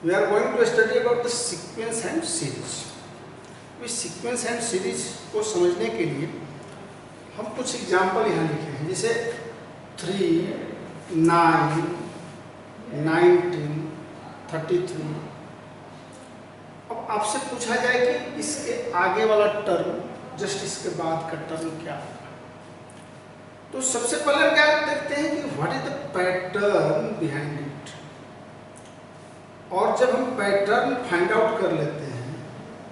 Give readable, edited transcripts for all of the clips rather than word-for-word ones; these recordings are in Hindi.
We are going to study about the sequence and series. इस सीक्वेंस एंड सीरीज को समझने के लिए हम कुछ एग्जाम्पल यहाँ लिखे हैं, जैसे 3, 9, 19, 33। अब आपसे पूछा जाए कि इसके आगे वाला टर्म, जस्ट इसके बाद का टर्म क्या होगा, तो सबसे पहले क्या देखते हैं कि what is the pattern behind it. और जब हम पैटर्न फाइंड आउट कर लेते हैं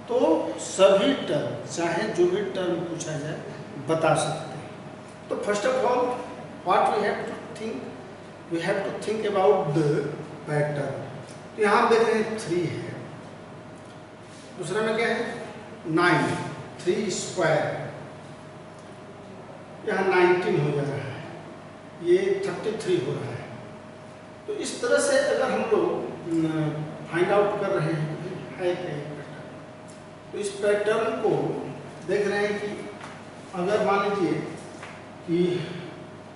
तो सभी टर्म, चाहे जो भी टर्म पूछा जाए, बता सकते हैं। तो first of all what we have to think about the pattern. तो यहाँ हम देख रहे हैं 3 है, दूसरा में क्या है 9, 3 स्क्वायर, यहाँ 19 हो जा रहा है, ये 33 हो रहा है। तो इस तरह से अगर हम लोग फाइंड आउट कर रहे हैं है क्या पैटर्न, तो इस पैटर्न को देख रहे हैं कि अगर मान लीजिए कि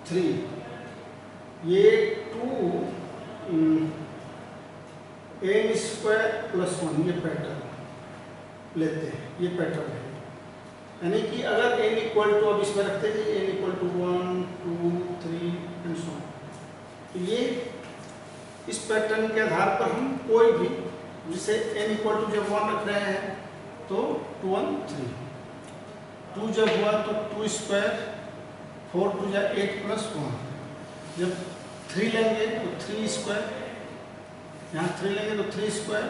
3 ये 2 n स्क्वायर प्लस 1 ये पैटर्न लेते हैं, ये पैटर्न है। यानी कि अगर n इक्वल टू, अब इसमें रखते हैं n equal to 1, 2, 3 and so on, तो ये इस पैटर्न के आधार पर हम कोई भी, जिसे n इक्वल टू जब 1 रख रहे हैं तो 2 1 3, 2 जब हुआ तो 2 स्क्वायर, 4 2 जा 8 प्लस 1, जब 3 लेंगे तो 3 स्क्वायर, यहाँ 3 लेंगे तो 3 स्क्वायर,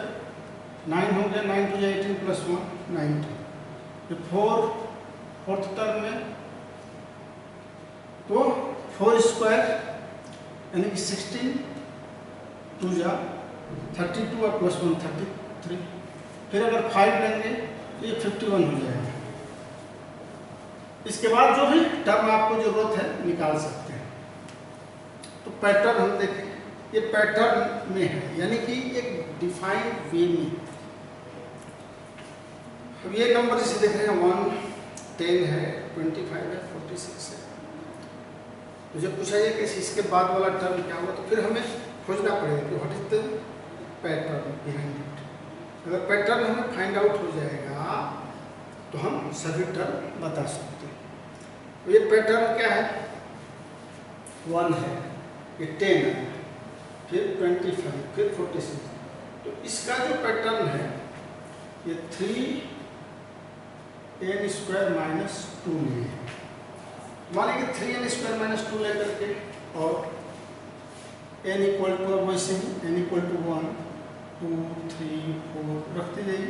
9 हो गया, 9 2 जा 18 प्लस 1 19, जब 4th टर्म में तो 4 स्क्वायर यानी कि 16, 2 जा 32 और प्लस 1 33, फिर अगर 5 लेंगे तो ये 51 हो जाएगा। इसके बाद जो भी टर्म आपको जरूरत है निकाल सकते हैं। तो पैटर्न हम देखें, ये पैटर्न में है, यानी कि एक डिफाइंड वे में। अब ये नंबर जैसे देख रहे हैं 1, 10 है, 25 है, 46 है। तो जब पूछा जाए कि इसके बाद वाला टर्म क्या होगा, तो फिर हमें खोजना पड़ेगा कि what is the pattern behind it. अगर पैटर्न हमें फाइंड आउट हो जाएगा तो हम सभी टर्म बता सकते हैं। तो ये पैटर्न क्या है, 1 है, ये 10 है, फिर 25, फिर 46। तो इसका जो पैटर्न है ये 3 n स्क्वायर माइनस 2 लिए, मानेंगे 3 n स्क्वायर माइनस 2 लेकर के, और n इक्वल टू, अब वैसे ही n इक्वल टू 1, 2, 3, 4 रखते जाइए,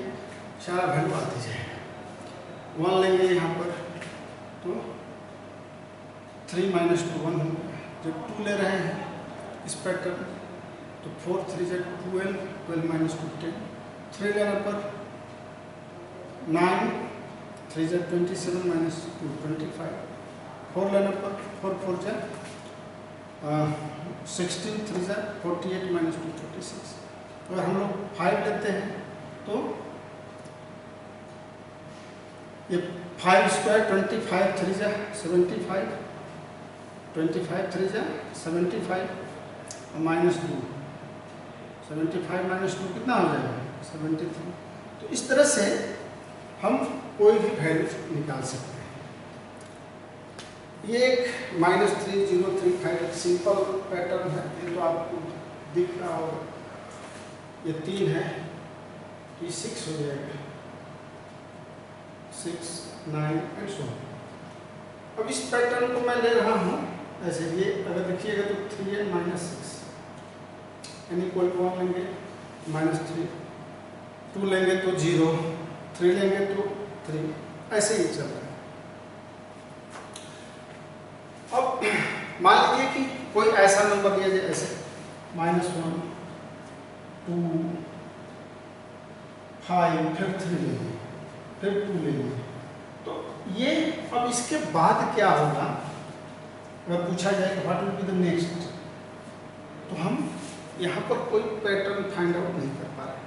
सारा वैल्यू आती जाएगा। 1 लेंगे यहाँ पर तो 3 माइनस 2 1 होगा, जब 2 ले रहे हैं इस पैटर्न तो 4 3 से 12, 12 माइनस 2 10, 3 लेने पर 9, 3 से 27 माइनस 2 25, 4 लेने पर 4 4 से 16, 3 से 48 माइनस 2 36। अगर हम लोग 5 लेते हैं तो ये 5 स्क्वायर 25, 3 से 75, 25 3 से 75 और माइनस 2, 75 माइनस 2 कितना हो जाएगा 73। तो इस तरह से हम कोई भी वैल्यू निकाल सकते हैं। ये एक -3035 सिंपल पैटर्न है, ये तो आपको दिख रहा होगा। ये 3 है तो ये 6 हो जाएगा, 6 9 एंड सो ऑन। अब इस पैटर्न को मैं ले रहा हूँ ऐसे, ये अगर देखिएगा तो 3n minus 6, n equal to 1 लेंगे -3, 2 लेंगे तो 0, 3 लेंगे तो 3, ऐसे ही चल रहा है। अब मान लीजिए कि कोई ऐसा नंबर दिया जाए ऐसे -1, 2, 5, फिर 3 लेंगे, फिर 2 लेंगे। तो ये अब इसके बाद क्या होगा, अगर पूछा जाए what will be the next, तो हम यहाँ पर कोई पैटर्न फाइंड आउट नहीं कर पा रहे।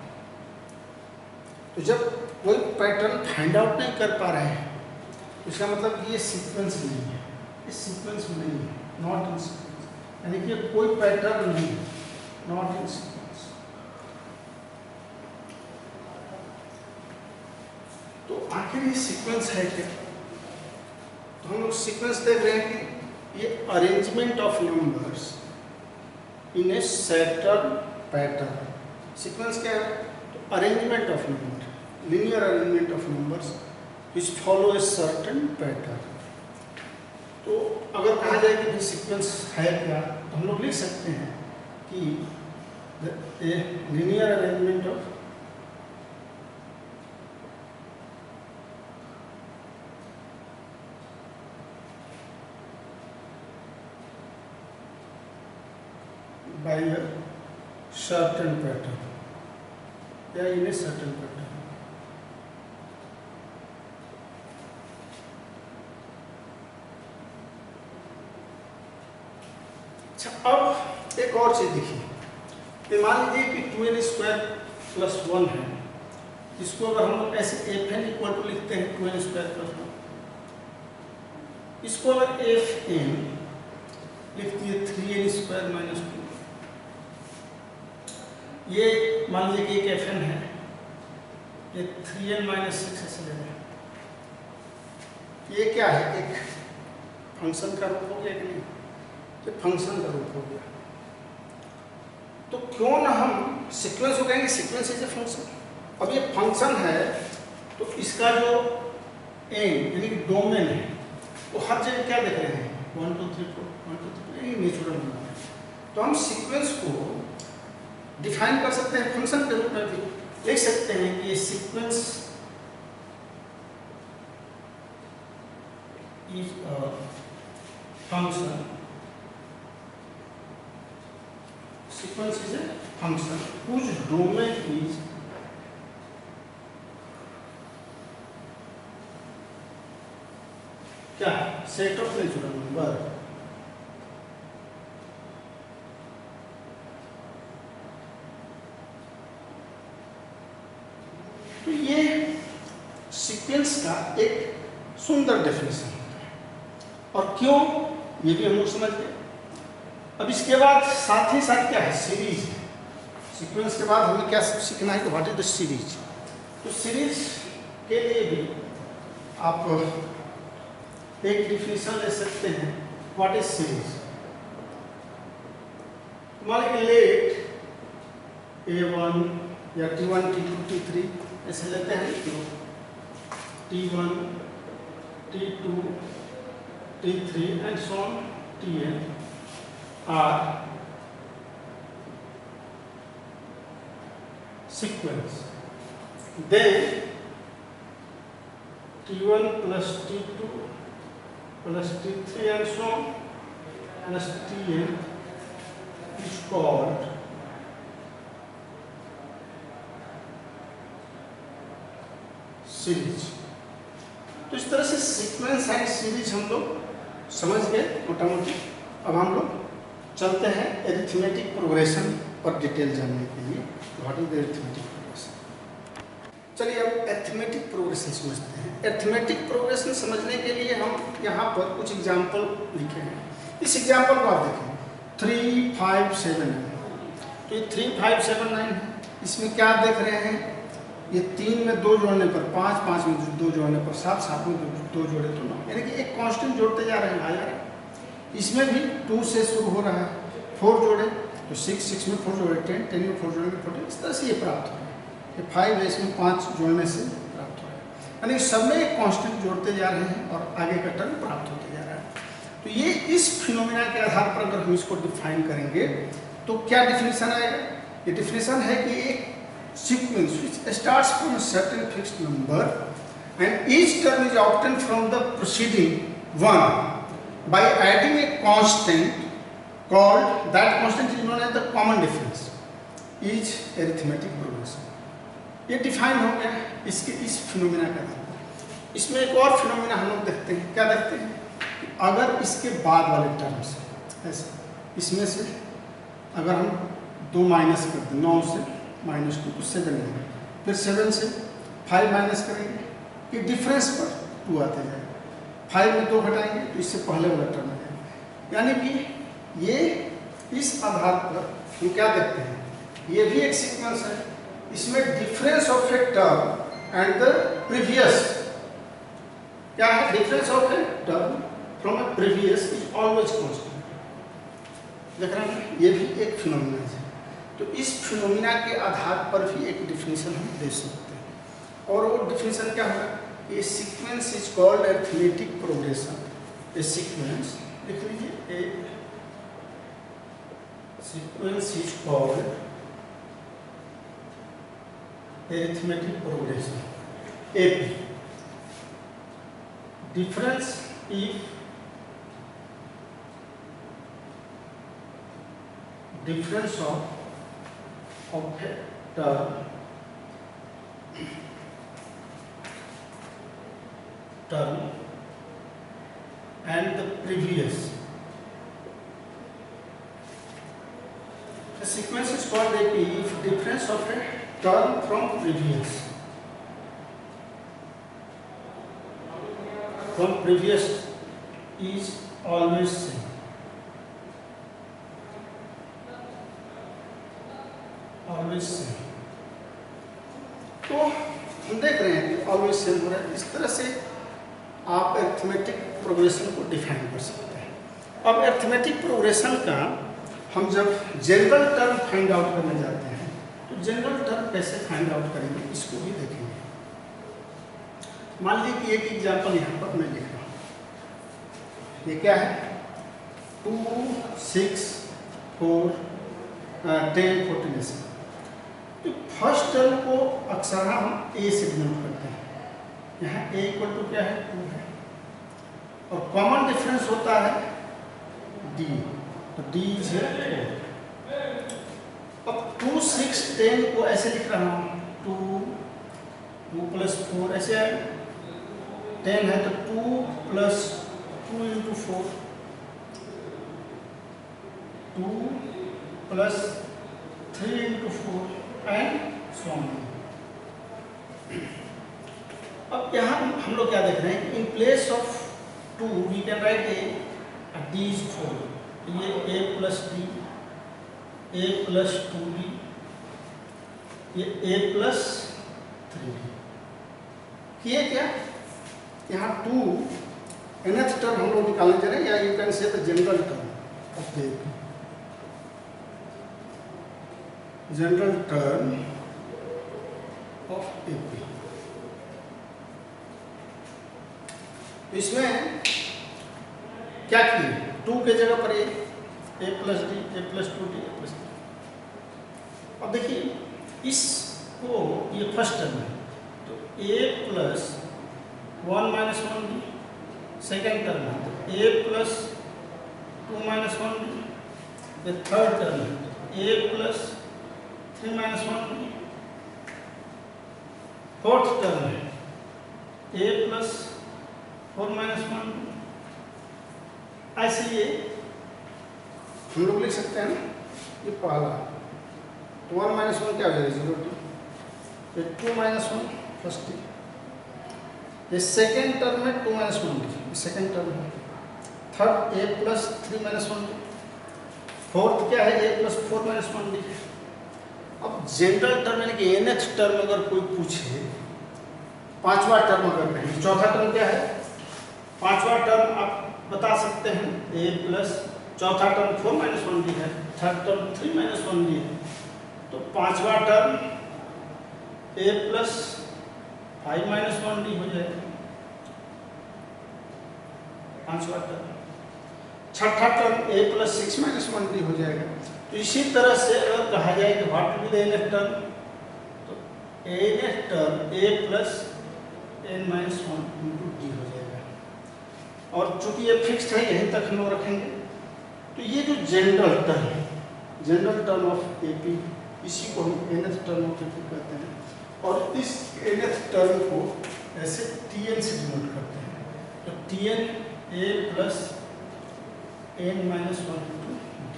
तो जब कोई पैटर्न फाइंड आउट नहीं कर पा रहे हैं तो इसका मतलब कि ये सीक्वेंस नहीं है, इस सीक्वेंस में नहीं है, नॉट इन सीक्वेंस, यानी कि कोई पैटर्न नहीं है, नॉट इन सीक्वेंस। आखिर ये सीक्वेंस है क्या? तो हम लोग सीक्वेंस देख रहे हैं कि ये arrangement of numbers in A Saturn pattern. Sequence क्या है? तो arrangement of number, linear arrangement of numbers which follow a certain pattern। तो अगर कहा जाए कि सीक्वेंस है क्या, तो हम लोग लिख सकते हैं कि a linear arrangement of by a certain pattern या in a certain pattern। अच्छा, अब एक और चीज देखिए, मान लीजिए कि 2n² + 1 है, इसको अगर हम लोग ऐसे fn = लिखते हैं 2n² + 1, इसको अगर fn लिख दिए 3n² - 2, ये मान लीजिए कि एक fn है, ये 3n - 6 ऐसे ले लें। ये क्या है? एक फंक्शन का रूप हो गया कि नहीं? ये फंक्शन का रूप हो गया। तो क्यों ना हम सीक्वेंस को कहेंगे सीक्वेंस इज ए फंक्शन। अब ये फंक्शन है तो इसका जो एम यानी कि डोमेन है वो हर जगह क्या देख रहे हैं? 1 2 3 4 1 2 3 ये नेचुरल नंबर है। तो हम सीक्वेंस को डिफाइन कर सकते हैं फंक्शन के रूप में भी, लिख सकते हैं कि ये sequence is a function. Sequence is a function whose domain is क्या? Set of natural number. तो ये सीक्वेंस का एक सुंदर डेफिनेशन है। और क्यों, ये भी हम लोग समझ गए। अब इसके बाद साथ ही साथ क्या है? सीरीज। सीक्वेंस के बाद हमें क्या सीखना है कि व्हाट इज द सीरीज। तो सीरीज के लिए भी आप एक डिफिनेशन ले सकते हैं, व्हाट इज सीरीज। मान लीजिए लेट A1 या T1 T2 T3 ऐसे लेते हैं, T1 T2 T3 and so on Tn are sequence, then T1 plus T2 plus T3 and so on plus Tn is called series. तो इस तरह से सीक्वेंस एंड सीरीज हम लोग समझ गए मोटा मोटी। अब हम लोग चलते हैं एरिथमेटिक प्रोग्रेशन पर डिटेल जानने के लिए। What is the arithmetic progression. चलिए अब एरिथमेटिक प्रोग्रेशन समझते हैं। एरिथमेटिक प्रोग्रेशन समझने के लिए हम यहाँ पर कुछ एग्जाम्पल लिखे हैं। इस एग्जाम्पल को आप देखें 3 5 7 9। तो ये 3 5 7 9 है। इसमें क्या देख रहे हैं? ये 3 में 2 जोड़ने पर 5, 5 में 2 जोड़ने पर 7, 7 में 2 जोड़े तो 9, यानी कि एक कांस्टेंट जोड़ते जा रहे हैं, आ जा रहे हैं। इसमें भी 2 से शुरू हो रहा है, 4 जोड़े तो 6, 6 में 4 जोड़े 10, 10 में 4 जोड़े 14। इस तरह से ये प्राप्त हो रहा है। ये 5 है, इसमें 5 जोड़ने से प्राप्त हो रहा है। यानी सब में एक कांस्टेंट जोड़ते जा रहे हैं और आगे का टर्म प्राप्त होते जा रहा है। तो ये इस फिनोमेना के आधार पर अगर हम इसको डिफाइन करेंगे तो क्या डिफिनेशन आएगा? ये डिफिनेशन है कि एक sequence which starts from a certain fixed number and each term is obtained from the preceding one by adding a constant called, that constant is known as the common difference, is arithmetic progression। ये डिफाइन हो गया इसके इस फिनोमेना का नाम। इसमें एक और फिनोमेना हम लोग देखते हैं। क्या देखते हैं? अगर इसके बाद वाले टर्म्स ऐसे, इसमें से अगर हम 2 माइनस कर दें, 9 से -2 तो 7 आएगा, फिर 7 से 5 माइनस करेंगे कि डिफरेंस पर 2 आते जाएगा, 5 में 2 घटाएंगे तो इससे पहले वाला टर्म आ जाएगा। यानी कि ये इस आधार पर हम क्या देखते हैं, ये भी एक सीक्वेंस है। इसमें difference of a term and the previous क्या है? Difference of a term from A previous is always constant. देख रहे हैं, ये भी एक फिनोमिना है। तो इस फिनोमिना के आधार पर भी एक डिफिनेशन हम दे सकते हैं, और वो डिफिनेशन क्या होगा? A sequence is called arithmetic progression. A sequence लिख लीजिए, a sequence is called arithmetic progression, AP. Difference if difference of a term and the previous. The sequence is called AP if difference of a term from previous is always same. Always same. तो हम देख रहे हैं कि ऑलवेज सेम हो रहा है। इस तरह से आप अरिथमेटिक प्रोग्रेशन को डिफाइन कर सकते हैं। अब अरिथमेटिक प्रोग्रेशन का हम जब जनरल टर्म फाइंड आउट करने जाते हैं तो जनरल टर्म कैसे फाइंड आउट करेंगे, इसको भी देखेंगे। मान लीजिए कि एक एग्जाम्पल यहाँ पर मैं लिख रहा हूँ। ये क्या है? 2, 6, 4, 10, 14 ऐसे। तो फर्स्ट टर्म को अक्सर हम ए से डिनोट करते हैं। यहाँ ए इक्वल टू क्या है? 2 है, और कॉमन डिफरेंस होता है डी, तो डी इज 4। अब 2, 6, 10 को ऐसे लिख रहा हूँ, 2 + 4 ऐसे है। 10 है तो 2 + 2 × 4, 2 + 3 × 4 एंड सो ऑन। अब यहाँ हम लोग क्या देख रहे हैं कि in place of 2 we can write a, d is 4, तो ये a + d, a + 2d, ये a + 3d। किए क्या? यहाँ 2 nth टर्म हम लोग निकालने जा रहे हैं, या you can say the general term of the general term of AP. इसमें क्या किए? 2 के जगह पर a + d, a + 2d, a + 3। अब देखिए इसको, ये फर्स्ट टर्म है तो a + 1 - 1d, सेकेंड टर्म है तो a + 2 - 1d, ये थर्ड टर्म है तो a + 3 - 1d, फोर्थ टर्म है a + 4 - 1d। ऐसे ये हम लोग लिख सकते हैं ना, ये पहला 1 - 1 क्या हो जाएगा? 0d, ये 2 - 1 फर्स्ट डी, ये सेकेंड टर्म है 2 - 1d, सेकेंड टर्म है। थर्ड a + 3 - 1d, फोर्थ क्या है? a + 4 - 1d। अब जनरल टर्म यानी कि nth टर्म अगर कोई पूछे, पांचवा टर्म अगर कहें, चौथा टर्म क्या है? पांचवा टर्म आप बता सकते हैं a + चौथा टर्म 4 - 1d है, थर्ड टर्म 3 - 1d है, तो पांचवा टर्म a + 5 - 1d हो जाएगा, पांचवा टर्म। छठा टर्म a + 6 - 1d हो जाएगा। तो इसी तरह से अगर कहा जाए कि what will be the nth term, तो nth term a + n - 1 × d हो जाएगा। और चूंकि ये फिक्स्ड है, यहीं तक हम लोग रखेंगे। तो ये जो जनरल टर्म ऑफ एपी, इसी को हम nth टर्म ऑफ एपी कहते हैं, और इस nth टर्म को ऐसे tn से डिनोट करते हैं। तो tn a + n - 1 × d,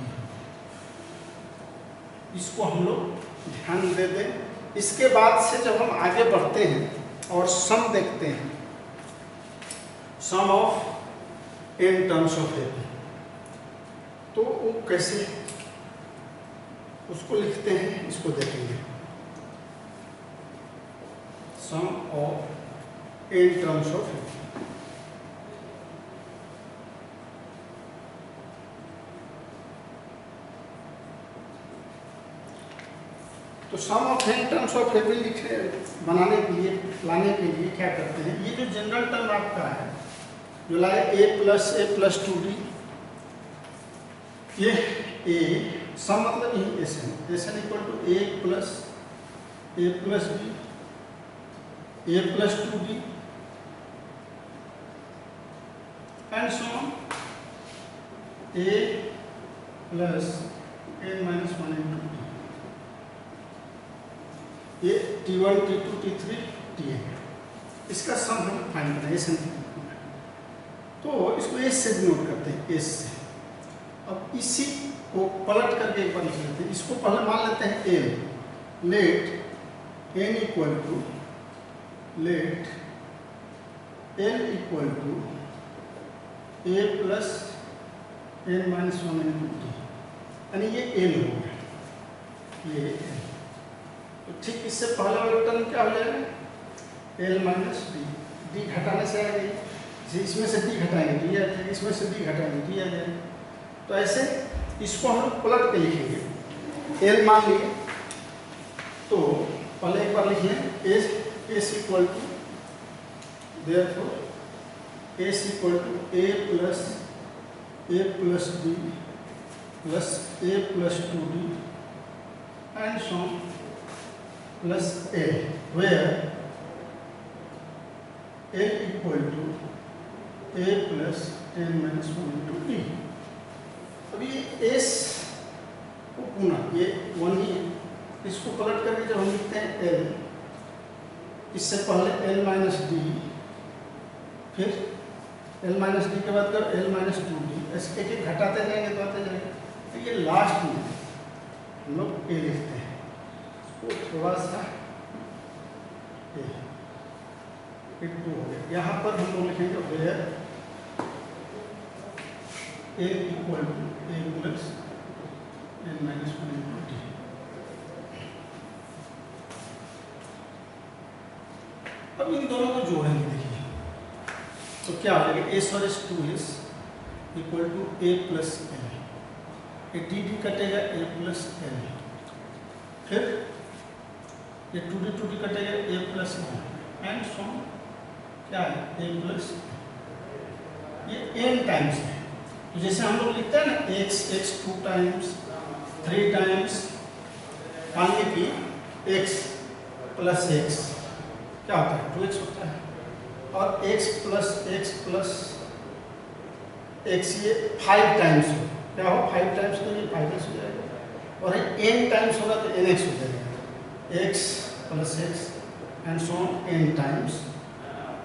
इसको हम लोग ध्यान दे दें। इसके बाद से जब हम आगे बढ़ते हैं और सम देखते हैं, sum of n terms of AP, तो वो कैसे उसको लिखते हैं, इसको देखेंगे। Sum of n terms of AP, तो sum of n terms of A B बनाने के लिए, लाने के लिए क्या करते हैं, ये जो जनरल टर्म आपका है जो लाए a प्लस 2d, ये a सम मतलब यही s n equal to a plus b a plus 2b and so on a plus n minus 1 into d, ये t1 t2 t3 tn, इसका सम हम फाइंड करें एस एन। तो इसको एस से डिनोट करते हैं, एस से। अब इसी को पलट करके एक बार लिख लेते हैं, इसको पहले मान लेते हैं n, let n equal to a plus n minus 1 into d, यानी ये एन हो गया, ये एन। तो ठीक इससे पहला वाला टर्म क्या हो जाएगा, एल माइनस डी, डी घटाने से आ गई, इसमें से डी घटाएंगे डी आ जाएगा, इसमें से डी घटाएंगे डी आ जाएगा। तो ऐसे इसको हम पलट के लिखेंगे, एल मान लिए तो पहले एक बार लिखिए s equal to, therefore s equal to a plus d plus a plus 2d and so plus a, where a equal to a plus n minus 1 into d. अब ये एस को पुनः ये 1 ही है, इसको पलट करके जब हम लिखते हैं एल, इससे पहले एल माइनस डी, फिर एल माइनस डी के बाद कर एल माइनस 2d, ऐसे एक एक घटाते जाएंगे तो आते जाएंगे। तो ये लास्ट में हम लोग ए लिखते हैं, वो थोड़ा सा ए 2 हो गया। यहाँ पर हम लोग लिखेंगे where a equal to a plus n minus 1 into d. अब इन दोनों को जोड़ेंगे, देखिए तो क्या हो जाएगा, एस और s 2s equal to a plus l, ये डी डी कटेगा ए प्लस एल, फिर ये 2d कटेगा a plus l and so क्या है ए प्लस, ये n टाइम्स है। तो जैसे हम लोग लिखते हैं ना x 2 टाइम्स 3 टाइम्स, मान लीजिए कि x प्लस x क्या होता है 2x होता है, और x प्लस x ये 5 टाइम्स हो, क्या हो 5 टाइम्स, तो ये 5x हो जाएगा, और n टाइम्स होगा तो nx हो जाएगा, x plus x and so n times,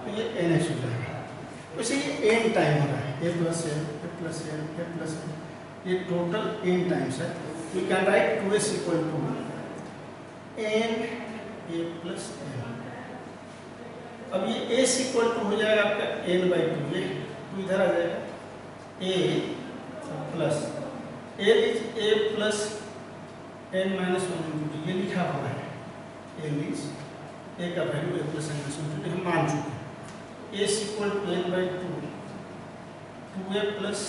तो ये nx हो जाएगा। वैसे ये n टाइम हो रहा है, a plus n, a plus n, a plus n, ये टोटल n टाइम्स है। We can write 2s equal to n a plus n। अब ये s इक्वल टू हो जाएगा आपका n/2, ये 2 इधर आ जाएगा, a plus l is a plus n minus 1 into D, ये लिखा हुआ है, l इज a का value a plus n minus 1 into D, हम मान चुके हैं। s equal to n/2 2a plus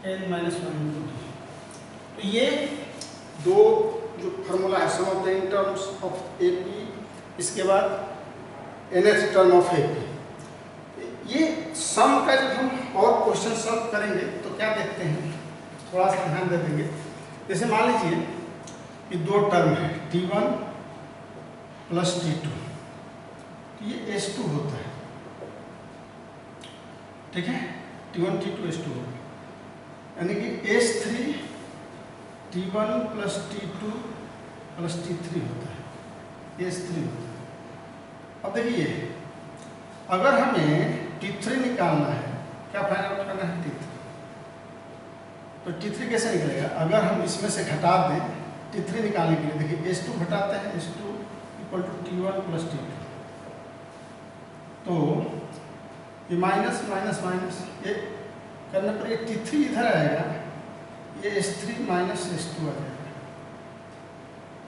n minus 1 into D. तो ये दो जो फार्मूला है, sum of the n terms of A P, इसके बाद nth term of A P, ये सम का जब हम और क्वेश्चन सॉल्व करेंगे तो क्या देखते हैं, थोड़ा सा ध्यान दे देंगे। जैसे मान लीजिए कि दो टर्म है t1 प्लस t2, ये s2 होता है, ठीक है, t1 t2 s2 होगा, यानी कि s3 t1 plus t2 plus t3 होता है, s3 होता है। अब देखिए अगर हमें t3 निकालना है, क्या फाइंड आउट करना है t3, तो t3 कैसे निकलेगा, अगर हम इसमें से घटा दें t3 निकालने के लिए, देखिए s2 घटाते हैं, s2 equal to t1 plus t2, तो ये माइनस माइनस माइनस ये करने पर ये t3 इधर आएगा, ये s3 माइनस s2 आ जाएगा।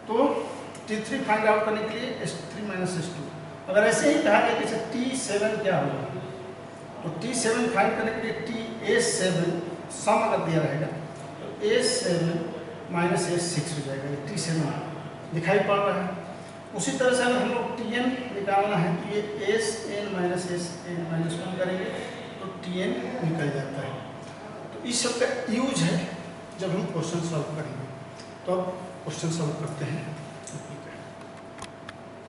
तो t3 फाइंड आउट करने के लिए s3 माइनस s2, अगर ऐसे ही कहा जाए जैसे t7 क्या होगा, तो t7 फाइंड करने के लिए a7 सम अगर दिया रहेगा तो a7 माइनस a6 हो जाएगा, t7 दिखाई पड़ रहा है। उसी तरह से अगर हम लोग Tn निकालना है तो ये Sn माइनस Sn-1 करेंगे तो Tn निकल जाता है। तो इस सब का यूज है जब हम क्वेश्चन सॉल्व करेंगे। तो अब क्वेश्चन सॉल्व करते हैं।